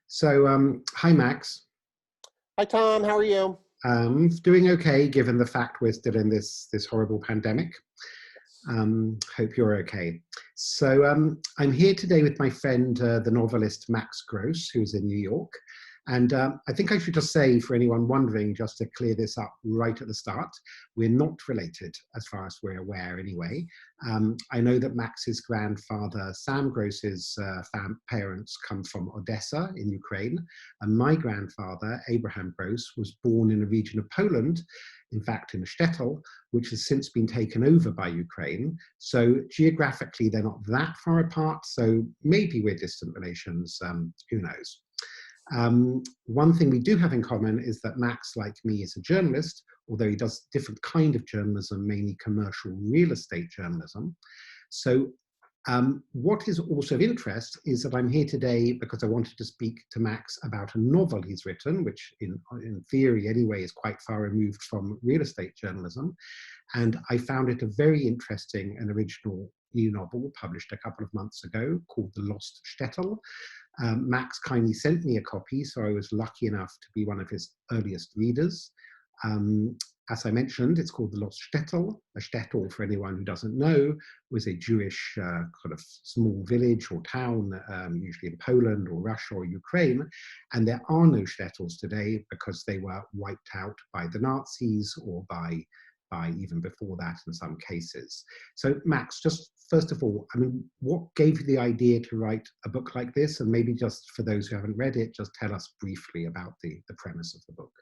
Hi Max. Hi Tom, how are you? Doing okay given the fact we're still in this horrible pandemic. Hope you're okay. I'm here today with my friend, the novelist Max Gross, who's in New York. And I think I should just say, for anyone wondering, just to clear this up right at the start, we're not related as far as we're aware anyway. I know that Max's grandfather, Sam Gross's parents come from Odessa in Ukraine. And my grandfather, Abraham Gross, was born in a region of Poland, in fact in Shtetl, which has since been taken over by Ukraine. So geographically, they're not that far apart. So maybe we're distant relations, who knows? One thing we do have in common is that Max, like me, is a journalist, although he does different kind of journalism, mainly commercial real estate journalism. So what is also of interest is that I'm here today because I wanted to speak to Max about a novel he's written, which in theory anyway is quite far removed from real estate journalism. And I found it a very interesting and original new novel published a couple of months ago called The Lost Shtetl. Max kindly sent me a copy, so I was lucky enough to be one of his earliest readers. As I mentioned, it's called The Lost Shtetl. A shtetl, for anyone who doesn't know, was a Jewish kind of small village or town, usually in Poland or Russia or Ukraine. And there are no shtetls today because they were wiped out by the Nazis or by even before that in some cases. So Max, just first of all, I mean, what gave you the idea to write a book like this? And maybe just for those who haven't read it, just tell us briefly about the premise of the book.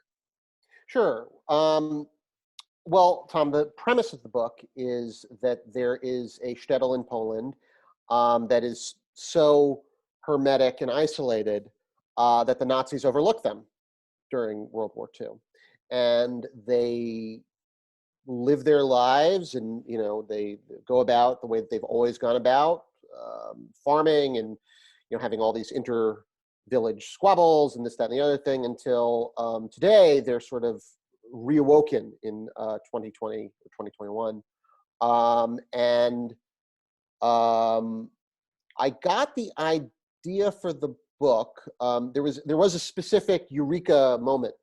Sure. Well, Tom, the premise of the book is that there is a shtetl in Poland that is so hermetic and isolated that the Nazis overlooked them during World War II. And they live their lives and, they go about the way that they've always gone about, farming and, having all these inter-village squabbles and this, that, and the other thing until today they're sort of reawoken in 2020 or 2021. I got the idea for the book. There was a specific eureka moment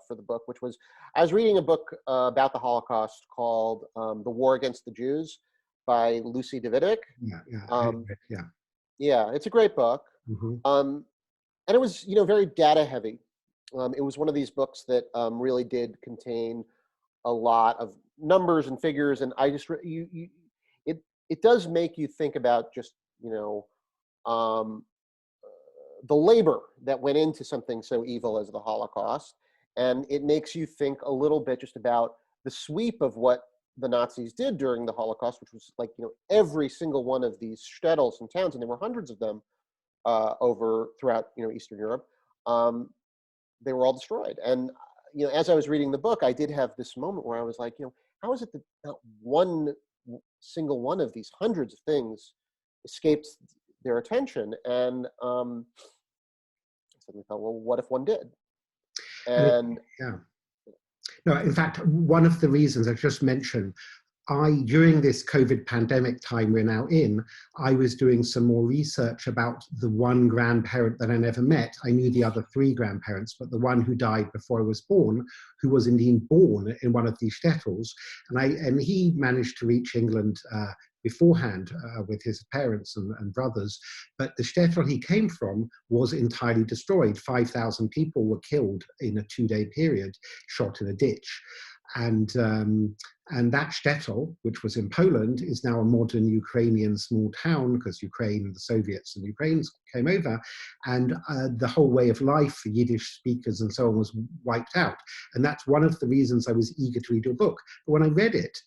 for the book, which was I was reading a book about the Holocaust called "The War Against the Jews" by Lucy Davidic. Yeah, it's a great book, and it was very data heavy. It was one of these books that really did contain a lot of numbers and figures, and I just it does make you think about just the labor that went into something so evil as the Holocaust. And it makes you think a little bit just about the sweep of what the Nazis did during the Holocaust, which was like, every single one of these shtetls and towns, and there were hundreds of them throughout, Eastern Europe. They were all destroyed. And, as I was reading the book, I did have this moment where I was like, how is it that not one single one of these hundreds of things escaped their attention? And I suddenly thought, well, what if one did? And yeah. No, in fact, one of the reasons I just mentioned, during this COVID pandemic time we're now in, I was doing some more research about the one grandparent that I never met. I knew the other three grandparents, but the one who died before I was born, who was indeed born in one of these shtetls, and he managed to reach England beforehand with his parents and brothers, but the shtetl he came from was entirely destroyed. 5,000 people were killed in a 2-day period, shot in a ditch. And that shtetl, which was in Poland, is now a modern Ukrainian small town because Ukraine, the Soviets and Ukrainians came over, and the whole way of life for Yiddish speakers and so on was wiped out. And that's one of the reasons I was eager to read your book. But when I read it,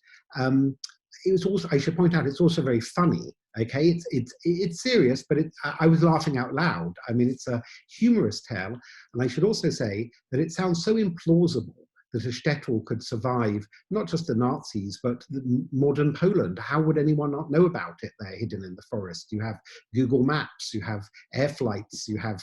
it was also, I should point out, it's also very funny. Okay, it's serious, but I was laughing out loud. I mean, it's a humorous tale, and I should also say that it sounds so implausible that a shtetl could survive, not just the Nazis, but the modern Poland. How would anyone not know about it? They're hidden in the forest. You have Google Maps, you have air flights, you have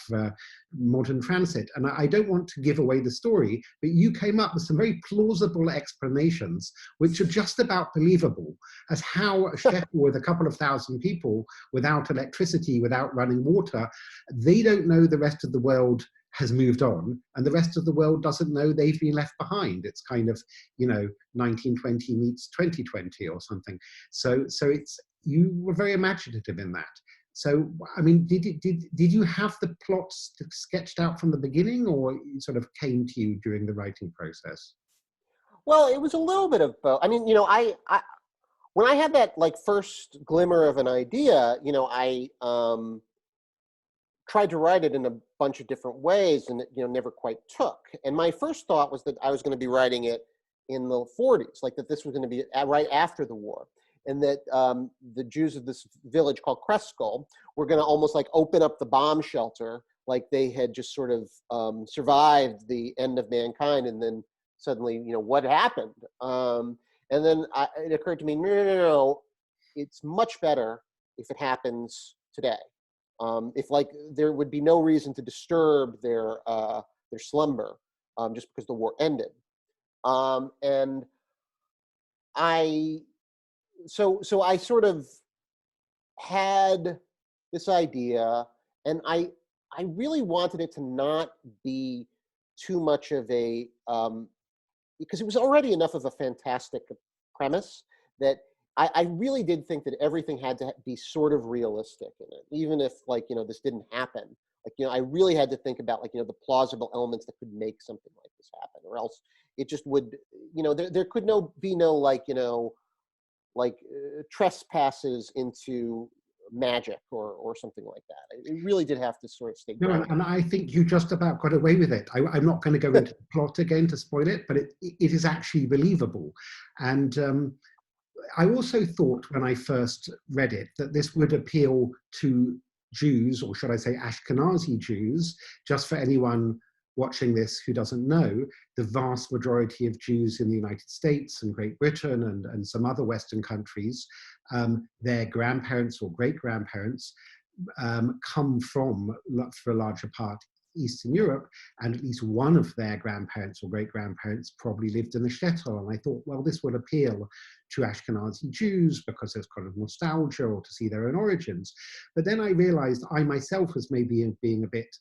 modern transit. And I don't want to give away the story, but you came up with some very plausible explanations, which are just about believable, as how a shtetl with a couple of thousand people, without electricity, without running water, they don't know the rest of the world has moved on, and the rest of the world doesn't know they've been left behind. It's kind of, 1920 meets 2020 or something. So it's, you were very imaginative in that. So, I mean, did you have the plots sketched out from the beginning, or it sort of came to you during the writing process? Well, it was a little bit of both. I mean, I when I had that like first glimmer of an idea, I tried to write it in a bunch of different ways, and it never quite took. And my first thought was that I was going to be writing it in the 40s, like that this was going to be right after the war, and that the Jews of this village called Kreskol were going to almost like open up the bomb shelter, like they had just sort of survived the end of mankind, and then suddenly, what happened? And then it occurred to me, no, it's much better if it happens today. If like there would be no reason to disturb their slumber just because the war ended. And so I sort of had this idea, and I really wanted it to not be too much of a because it was already enough of a fantastic premise that I really did think that everything had to be sort of realistic in it, even if this didn't happen. I really had to think about the plausible elements that could make something like this happen, or else it just would, there could be no trespasses into magic or something like that. It really did have to sort of stay No, grounded. and I think you just about got away with it. I'm not going to go into the plot again to spoil it, but it is actually believable. And I also thought when I first read it that this would appeal to Jews, or should I say Ashkenazi Jews. Just for anyone watching this who doesn't know, the vast majority of Jews in the United States and Great Britain and some other Western countries, their grandparents or great-grandparents come from, for a larger part, Eastern Europe, and at least one of their grandparents or great-grandparents probably lived in the shtetl. And I thought, well, this will appeal to Ashkenazi Jews because there's kind of nostalgia, or to see their own origins. But then I realized I myself was maybe being a bit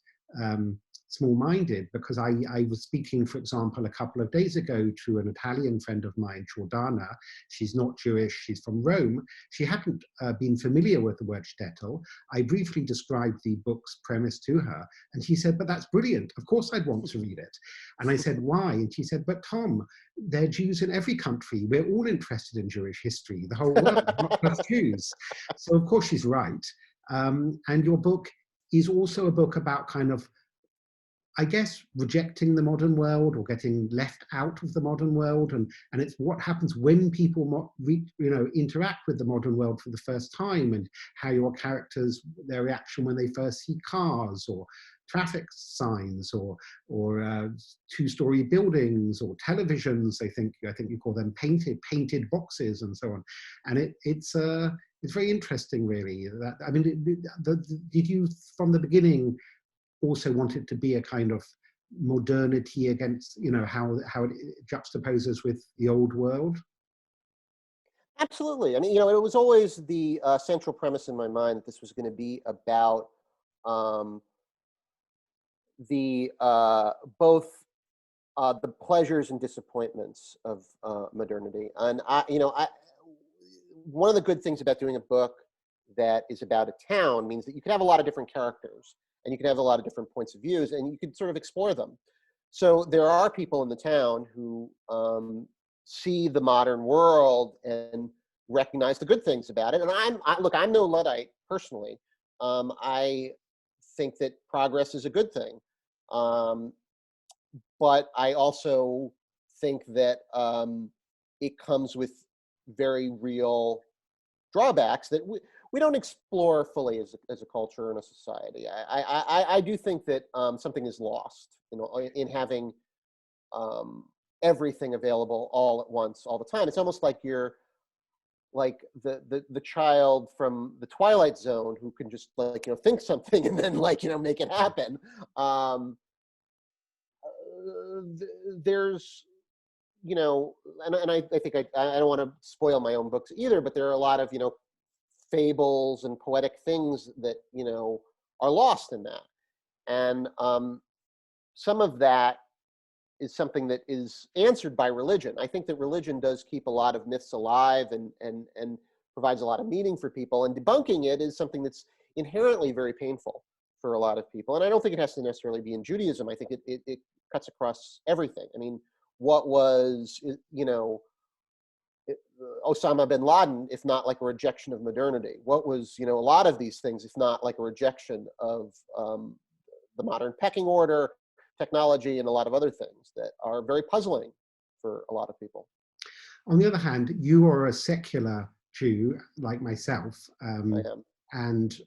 small-minded, because I was speaking, for example, a couple of days ago to an Italian friend of mine, Jordana. She's not Jewish, she's from Rome. She hadn't been familiar with the word shtetl. I briefly described the book's premise to her, and she said, but that's brilliant, of course I'd want to read it. And I said, why? And she said, but Tom, there are Jews in every country. We're all interested in Jewish history, the whole world, not just Jews. So of course she's right. And your book is also a book about kind of, I guess, rejecting the modern world or getting left out of the modern world, and it's what happens when people interact with the modern world for the first time, and how your characters, their reaction when they first see cars or traffic signs or two-story buildings or televisions. I think you call them painted boxes and so on, and it's very interesting, really. I mean, did you from the beginning also want it to be a kind of modernity against, how it juxtaposes with the old world? Absolutely. I mean, it was always the central premise in my mind that this was going to be about the both the pleasures and disappointments of modernity. And one of the good things about doing a book that is about a town means that you can have a lot of different characters, and you can have a lot of different points of views, and you can sort of explore them. So there are people in the town who see the modern world and recognize the good things about it. And I'm no Luddite personally. I think that progress is a good thing. But I also think that it comes with very real drawbacks that we don't explore fully as a culture and a society. I do think that something is lost, in having everything available all at once, all the time. It's almost like you're like the child from the Twilight Zone who can just like, think something and then like, make it happen. There's, and I think I don't want to spoil my own books either, but there are a lot of, fables and poetic things that, are lost in that. And some of that is something that is answered by religion. I think that religion does keep a lot of myths alive and provides a lot of meaning for people. And debunking it is something that's inherently very painful for a lot of people. And I don't think it has to necessarily be in Judaism. I think it cuts across everything. I mean, what was, Osama bin Laden, if not like a rejection of modernity? What was, a lot of these things, if not like a rejection of the modern pecking order, technology, and a lot of other things that are very puzzling for a lot of people. On the other hand, you are a secular Jew like myself, I am. and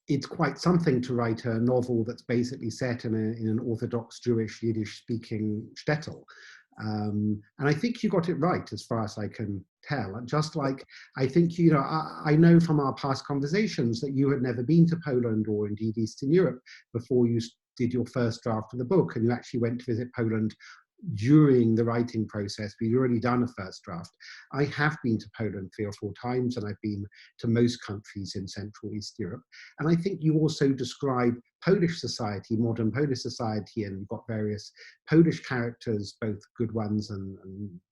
it's quite something to write a novel that's basically set in an Orthodox Jewish Yiddish-speaking shtetl. And I think you got it right as far as I can tell. And just like, I think, I know from our past conversations that you had never been to Poland or indeed Eastern Europe before you did your first draft of the book, and you actually went to visit Poland during the writing process. We'd already done a first draft. I have been to Poland 3 or 4 times, and I've been to most countries in Central East Europe. And I think you also describe Polish society, modern Polish society, and you've got various Polish characters, both good ones and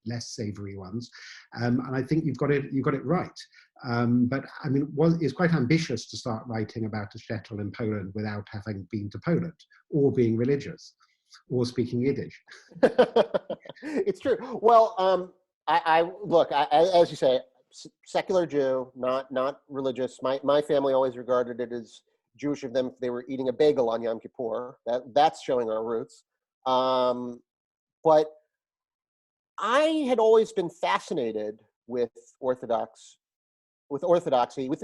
less savory ones. And I think you've got it right. But I mean, it's quite ambitious to start writing about a shtetl in Poland without having been to Poland or being religious or speaking Yiddish. It's true. Well, I look, as you say, secular Jew, not religious. My family always regarded it as Jewish of them if they were eating a bagel on Yom Kippur. That's showing our roots. But I had always been fascinated with orthodoxy, with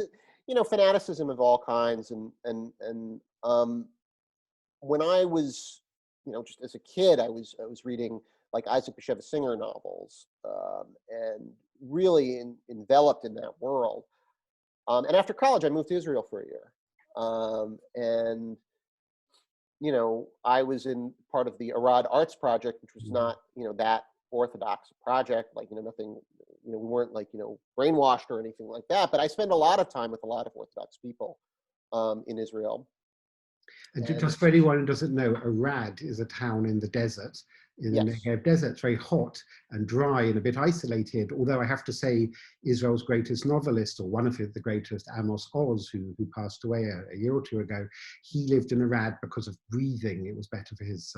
fanaticism of all kinds, and when I was, just as a kid, I was reading like Isaac Bashevis Singer novels, and really enveloped in that world. And after college, I moved to Israel for a year. And, I was in part of the Arad Arts Project, which was not, that orthodox project, like, nothing, we weren't like, brainwashed or anything like that. But I spent a lot of time with a lot of Orthodox people in Israel. And just for anyone who doesn't know, Arad is a town in the desert, in the Negev desert. It's very hot and dry and a bit isolated. Although I have to say, Israel's greatest novelist, or one of the greatest, Amos Oz, who passed away a year or 2 ago, he lived in Arad because of breathing. It was better for his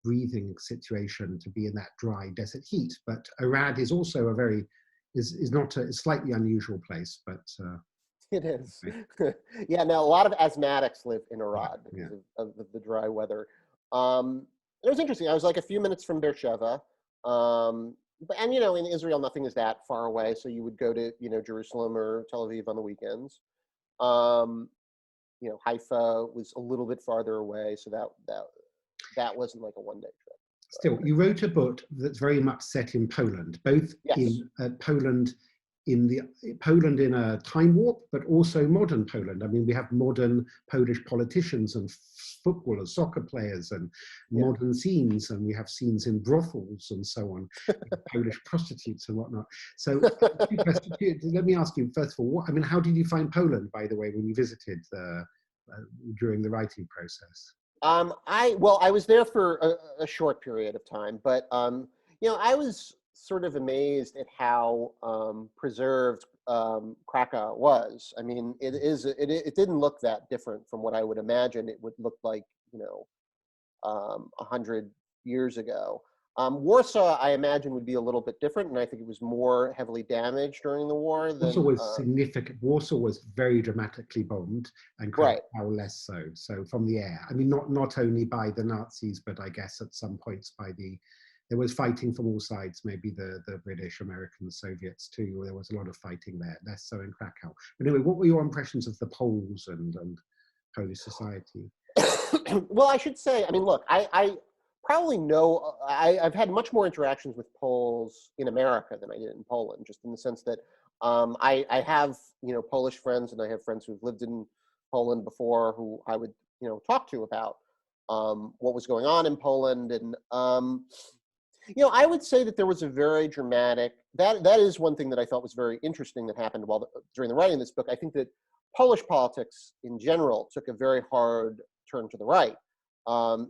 breathing situation to be in that dry desert heat. But Arad is also is not a slightly unusual place, but. It is. Yeah, now a lot of asthmatics live in Arad because of the dry weather. It was interesting. I was like a few minutes from Beersheba. And in Israel, nothing is that far away. So you would go to, Jerusalem or Tel Aviv on the weekends. Haifa was a little bit farther away. So that wasn't like a one-day trip. Still, you wrote a book that's very much set in Poland, both in Poland in a time warp, but also modern Poland. I mean, we have modern Polish politicians and footballers, soccer players, and modern scenes, and we have scenes in brothels and so on, Polish prostitutes and whatnot. So let me ask you, first of all, how did you find Poland, by the way, when you visited during the writing process? I was there for a short period of time, but I was sort of amazed at how preserved Krakow was. I mean, it didn't look that different from what I would imagine it would look like, 100 years ago. Warsaw, I imagine, would be a little bit different, and I think it was more heavily damaged during the war. Warsaw was significant. Warsaw was very dramatically bombed, and Krakow less so. So from the air. I mean, not only by the Nazis, but I guess at some points there was fighting from all sides, maybe the British, Americans, Soviets too. There was a lot of fighting there, less so in Krakow. But anyway, what were your impressions of the Poles and Polish society? Well, I should say, look, probably no, I've had much more interactions with Poles in America than I did in Poland, just in the sense that I have, Polish friends, and I have friends who've lived in Poland before who I would, talk to about what was going on in Poland. And, I would say that there was a very dramatic, that is one thing that I thought was very interesting that happened during the writing of this book. I think that Polish politics in general took a very hard turn to the right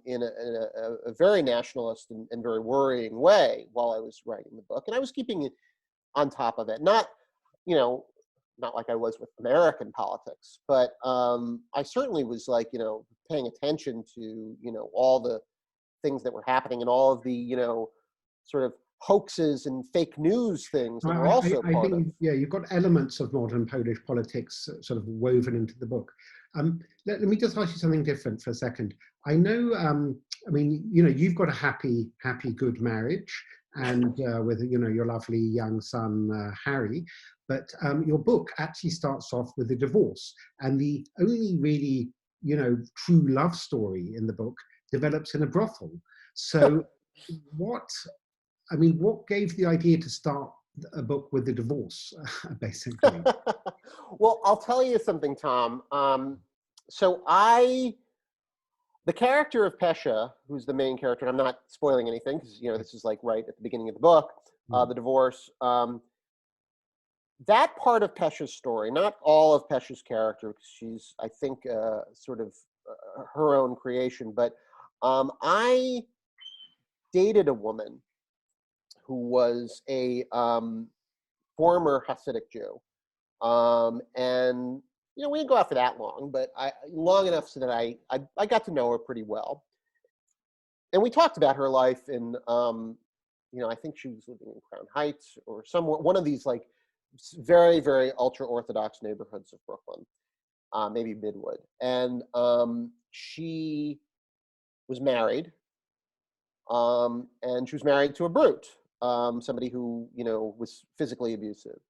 in a very nationalist and very worrying way while I was writing the book. And I was keeping it on top of it. Not, not like I was with American politics, but I certainly was like, paying attention to, all the things that were happening and all of the, sort of hoaxes and fake news things that were also I part think, of. yeah, you've got elements of modern Polish politics sort of woven into the book. Let me just ask you something different for a second. I know, I mean, you've got a happy, good marriage, and with, your lovely young son, Harry, but your book actually starts off with a divorce, and the only really, true love story in the book develops in a brothel. So what gave the idea to start a book with the divorce, basically? Well, I'll tell you something, Tom. So the character of Pesha, who's the main character, and I'm not spoiling anything because, this is like right at the beginning of the book, the divorce. That part of Pesha's story, not all of Pesha's character, because she's, I think, sort of her own creation, but I dated a woman who was a former Hasidic Jew. And, we didn't go out for that long, but long enough so that I got to know her pretty well. And we talked about her life in, I think she was living in Crown Heights or somewhere, one of these like very, very ultra-orthodox neighborhoods of Brooklyn, maybe Midwood. And she was married, and she was married to a brute, somebody who, was physically abusive.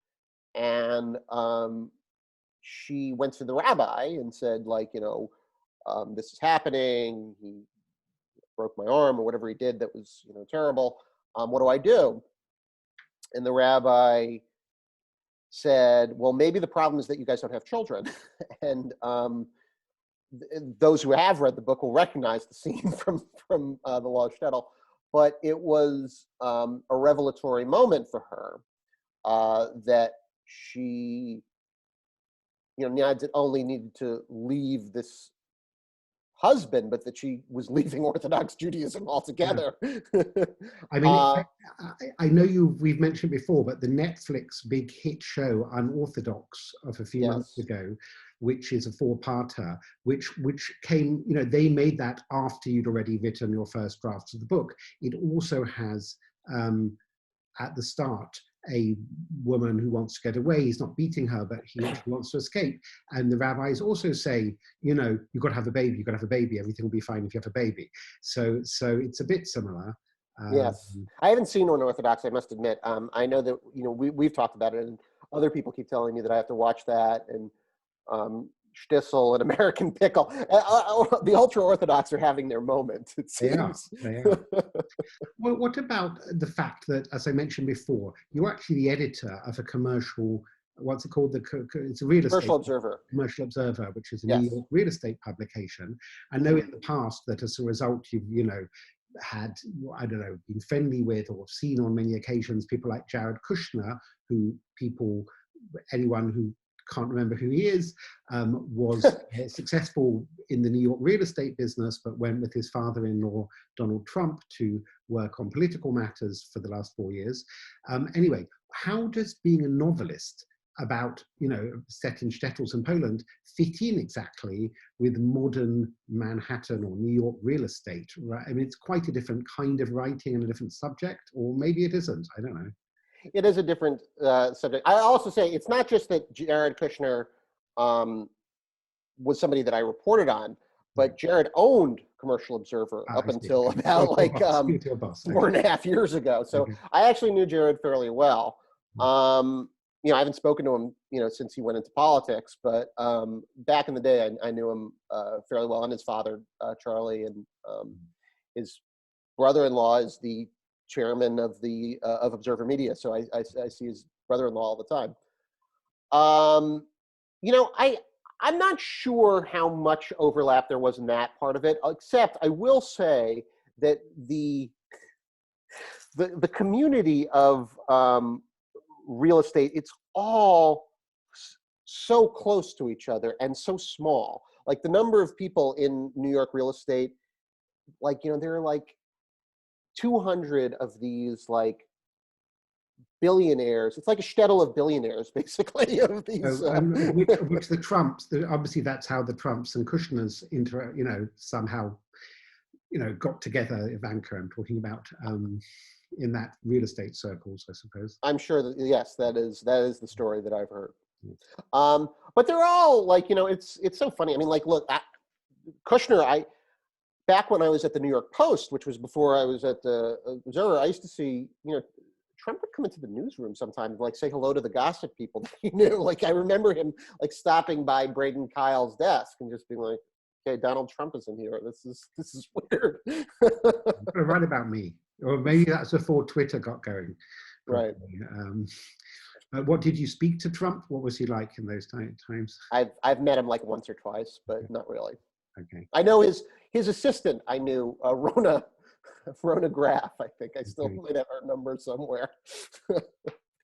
And she went to the rabbi and said, like, this is happening. He broke my arm or whatever he did that was, terrible. What do I do? And the rabbi said, well, maybe the problem is that you guys don't have children. And those who have read the book will recognize the scene from the Law of Shtetl. But it was a revelatory moment for her that she, not only needed to leave this husband, but that she was leaving Orthodox Judaism altogether. Yeah. I mean, I know we've mentioned before, but the Netflix big hit show Unorthodox of a few months ago, which is a 4-parter, which came, they made that after you'd already written your first drafts of the book. It also has, at the start, a woman who wants to get away. He's not beating her, but she wants to escape. And the rabbis also say, you've got to have a baby, everything will be fine if you have a baby. So it's a bit similar. Yes. I haven't seen Unorthodox, I must admit. I know that, we've talked about it, and other people keep telling me that I have to watch that, and Shtetl and American Pickle. The Ultra-orthodox are having their moment, it seems. They are. Well, what about the fact that, as I mentioned before, you're actually the editor of a commercial, what's it called? It's a real estate. Commercial Observer, which is a New York real estate publication. I know in the past that as a result, you've, had, I don't know, been friendly with or seen on many occasions people like Jared Kushner, anyone who can't remember who he is, was successful in the New York real estate business, but went with his father-in-law, Donald Trump, to work on political matters for the last 4 years. Anyway, how does being a novelist about, set in shtetls in Poland fit in exactly with modern Manhattan or New York real estate? Right? I mean, it's quite a different kind of writing and a different subject, or maybe it isn't, I don't know. It is a different subject. I also say it's not just that Jared Kushner was somebody that I reported on, but Jared owned Commercial Observer up until about 4.5 years ago. So I actually knew Jared fairly well. I haven't spoken to him, since he went into politics, but back in the day, I knew him fairly well, and his father, Charlie, and his brother-in-law is the chairman of the of Observer Media, so I see his brother-in-law all the time. You know, I'm not sure how much overlap there was in that part of it, except I will say that the community of real estate, it's all so close to each other and so small. Like the number of people in New York real estate, like, you know, there are like 200 of these like billionaires. It's like a shtetl of billionaires, basically, of these. And which the Trumps, obviously that's how the Trumps and Kushners somehow, got together. Ivanka, I'm talking about, in that real estate circles, I suppose. I'm sure that, yes, that is the story that I've heard. But they're all like, it's so funny. I mean, like, look, Kushner, back when I was at the New York Post, which was before I was at the Observer, I used to see, Trump would come into the newsroom sometimes, like say hello to the gossip people that he knew. Like I remember him like stopping by Braden Kyle's desk and just being like, "Okay, Donald Trump is in here. This is weird." Right about me, or maybe that's before Twitter got going. Right. What did you speak to Trump? What was he like in those times? I've met him like once or twice, but not really. Okay. I know his assistant. I knew Rona Graff. I think I still might have her number somewhere.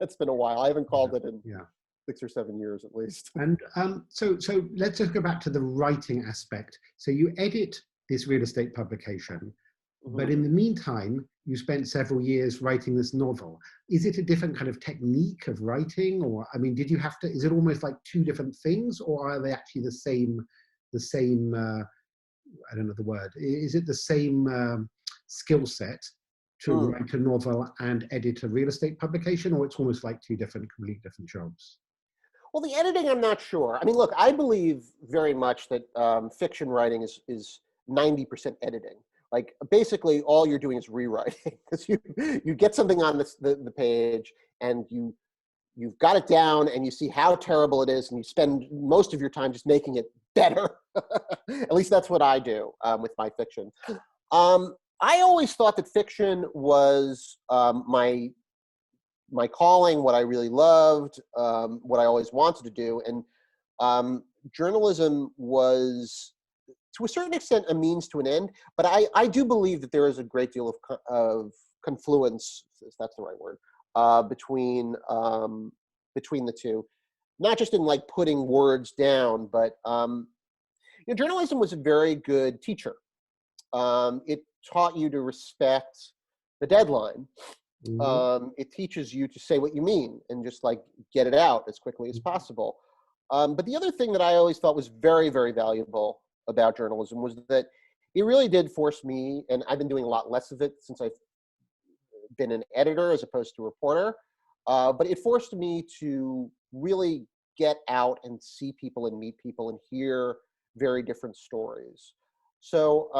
It's been a while. I haven't called it in 6 or 7 years at least. And so let's just go back to the writing aspect. So you edit this real estate publication, but in the meantime, you spent several years writing this novel. Is it a different kind of technique of writing, or I mean, did you have to? Is it almost like two different things, or are they actually the same? I don't know the word. Is it the same skill set to write a novel and edit a real estate publication, or it's almost like two completely different jobs? Well, the editing, I'm not sure. I mean, look, I believe very much that fiction writing is 90% editing. Like basically all you're doing is rewriting, because you get something on the page and you've got it down and you see how terrible it is and you spend most of your time just making it better. At least that's what I do with my fiction. I always thought that fiction was my calling, what I really loved, what I always wanted to do. And journalism was, to a certain extent, a means to an end. But I do believe that there is a great deal of confluence, if that's the right word, between the two. Not just in like putting words down, but journalism was a very good teacher. It taught you to respect the deadline. It teaches you to say what you mean and just like get it out as quickly as possible. But the other thing that I always thought was very, very valuable about journalism was that it really did force me, and I've been doing a lot less of it since I've been an editor as opposed to a reporter, but it forced me to really get out and see people and meet people and hear very different stories. So,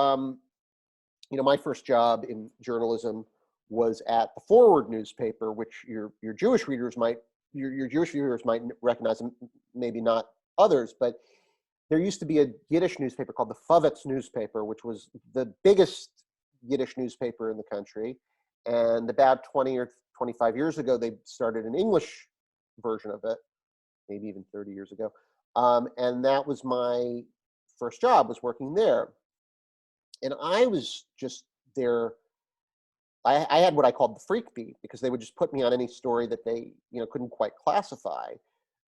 my first job in journalism was at the Forward newspaper, which your Jewish readers might recognize, and maybe not others, but there used to be a Yiddish newspaper called the Paved newspaper, which was the biggest Yiddish newspaper in the country. And about 20 or 25 years ago, they started an English version of it, maybe even 30 years ago. And that was my first job, was working there. And I was just there. I had what I called the freak beat, because they would just put me on any story that they, couldn't quite classify.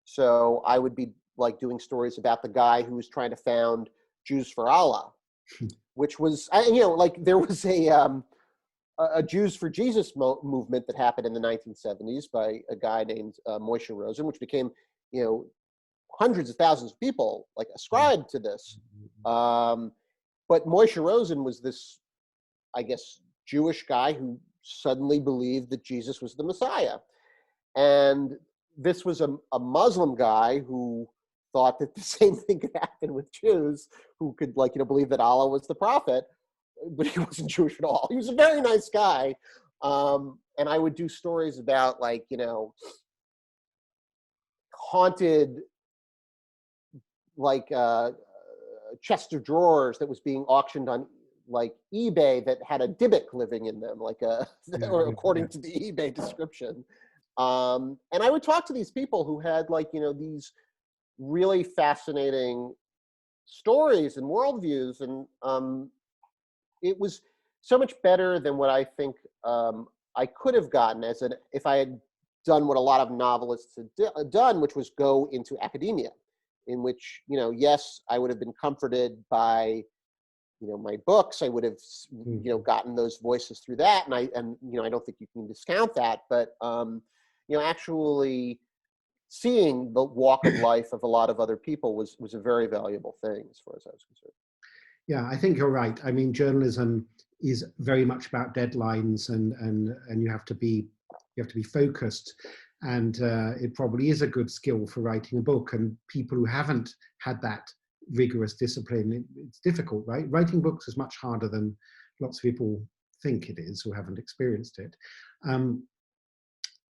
So I would be like doing stories about the guy who was trying to found Jews for Allah, which was, like there was a Jews for Jesus movement that happened in the 1970s by a guy named Moshe Rosen, which became, hundreds of thousands of people like ascribed to this. But Moshe Rosen was this, I guess, Jewish guy who suddenly believed that Jesus was the Messiah. And this was a Muslim guy who thought that the same thing could happen with Jews, who could believe that Allah was the prophet, but he wasn't Jewish at all. He was a very nice guy. And I would do stories about haunted, chest of drawers that was being auctioned on like eBay that had a Dybbuk living in them, like or according to the eBay description. And I would talk to these people who had like, these really fascinating stories and worldviews, and it was so much better than what I think I could have gotten if I had done what a lot of novelists had done, which was go into academia, in which, yes, I would have been comforted by, my books. I would have, gotten those voices through that, and I don't think you can discount that. But actually seeing the walk of life of a lot of other people was a very valuable thing as far as I was concerned. Yeah, I think you're right. I mean, journalism is very much about deadlines, and you have to be focused, and it probably is a good skill for writing a book. And people who haven't had that rigorous discipline, it's difficult, right? Writing books is much harder than lots of people think it is who haven't experienced it.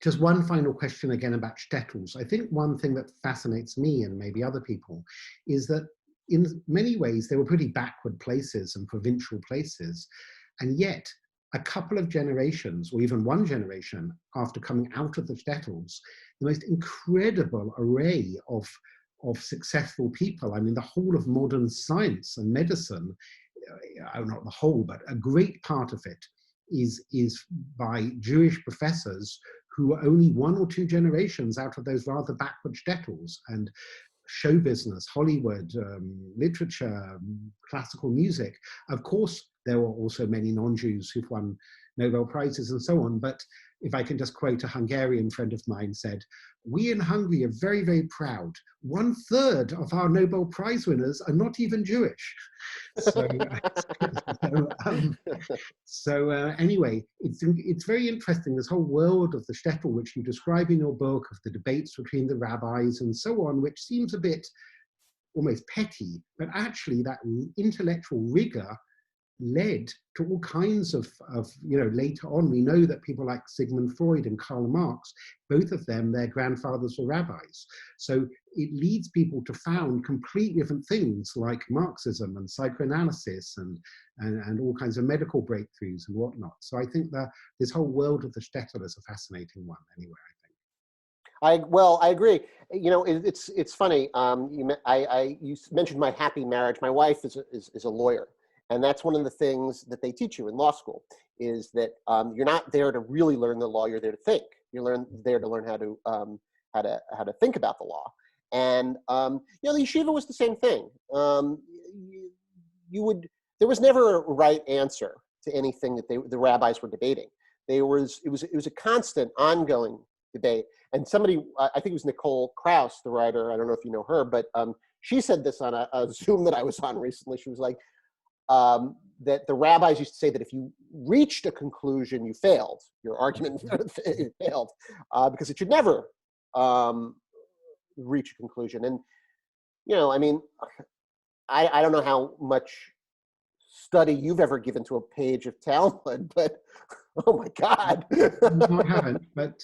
Just one final question again about shtetls. I think one thing that fascinates me and maybe other people is that in many ways they were pretty backward places and provincial places, and yet a couple of generations, or even one generation after coming out of the shtetls, the most incredible array of successful people. I mean, the whole of modern science and medicine, not the whole, but a great part of it is by Jewish professors who were only one or two generations out of those rather backward shtetls. And show business, Hollywood, literature, classical music. Of course, there were also many non-Jews who've won Nobel Prizes and so on. But if I can just quote a Hungarian friend of mine said, "We in Hungary are very, very proud. 1/3 of our Nobel Prize winners are not even Jewish." Anyway, it's very interesting, this whole world of the shtetl, which you describe in your book, of the debates between the rabbis and so on, which seems a bit almost petty, but actually that intellectual rigor led to all kinds of later on, we know that people like Sigmund Freud and Karl Marx, both of them, their grandfathers were rabbis. So it leads people to found completely different things like Marxism and psychoanalysis and all kinds of medical breakthroughs and whatnot. So I think that this whole world of the shtetl is a fascinating one anyway, I think. I agree. It's funny. You mentioned my happy marriage. My wife is a lawyer. And that's one of the things that they teach you in law school, is that you're not there to really learn the law. You're there to think. You're there to learn how to think about the law. And the yeshiva was the same thing. There was never a right answer to anything that the rabbis were debating. It was a constant, ongoing debate. And somebody, I think it was Nicole Krauss, the writer. I don't know if you know her, but she said this on a Zoom that I was on recently. She was like, that the rabbis used to say that if you reached a conclusion, you failed. Your argument failed, because it should never reach a conclusion. And, I mean, I don't know how much study you've ever given to a page of Talmud, but oh my God. No, I haven't, but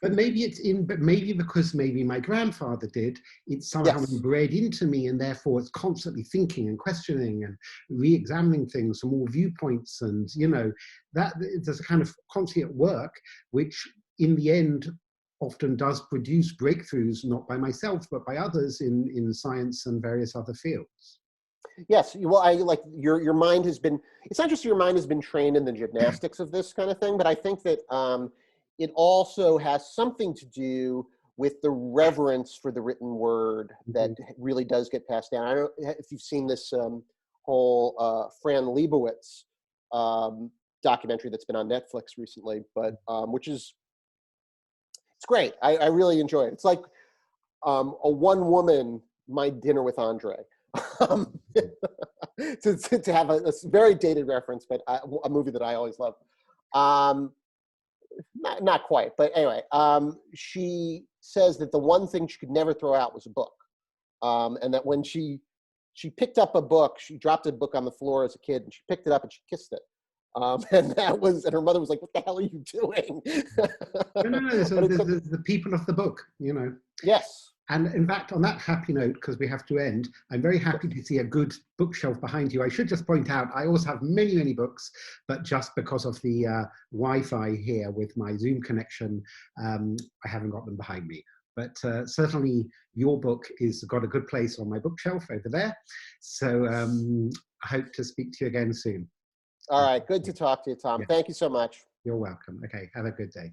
maybe maybe because maybe my grandfather did, it's somehow inbred into me, and therefore it's constantly thinking and questioning and re-examining things from all viewpoints, and that there's a kind of constant work, which in the end often does produce breakthroughs, not by myself, but by others in science and various other fields. Yes, well, I like your mind has been, it's not just your mind has been trained in the gymnastics of this kind of thing, but I think that it also has something to do with the reverence for the written word that really does get passed down. I don't know if you've seen this whole Fran Lebowitz documentary that's been on Netflix recently, but it's great. I really enjoy it. It's like a one woman, My Dinner with Andre. To have a very dated reference, but a movie that I always love. Not quite, but anyway, she says that the one thing she could never throw out was a book, and that when she picked up a book, she dropped a book on the floor as a kid, and she picked it up and she kissed it. And her mother was like, "What the hell are you doing?" No. The people of the book, Yes. And in fact, on that happy note, because we have to end, I'm very happy to see a good bookshelf behind you. I should just point out, I also have many, many books, but just because of the Wi-Fi here with my Zoom connection, I haven't got them behind me. But certainly your book is got a good place on my bookshelf over there. So I hope to speak to you again soon. All right, good to talk to you, Tom. Yeah, Thank you so much. you're welcome. Okay, have a good day.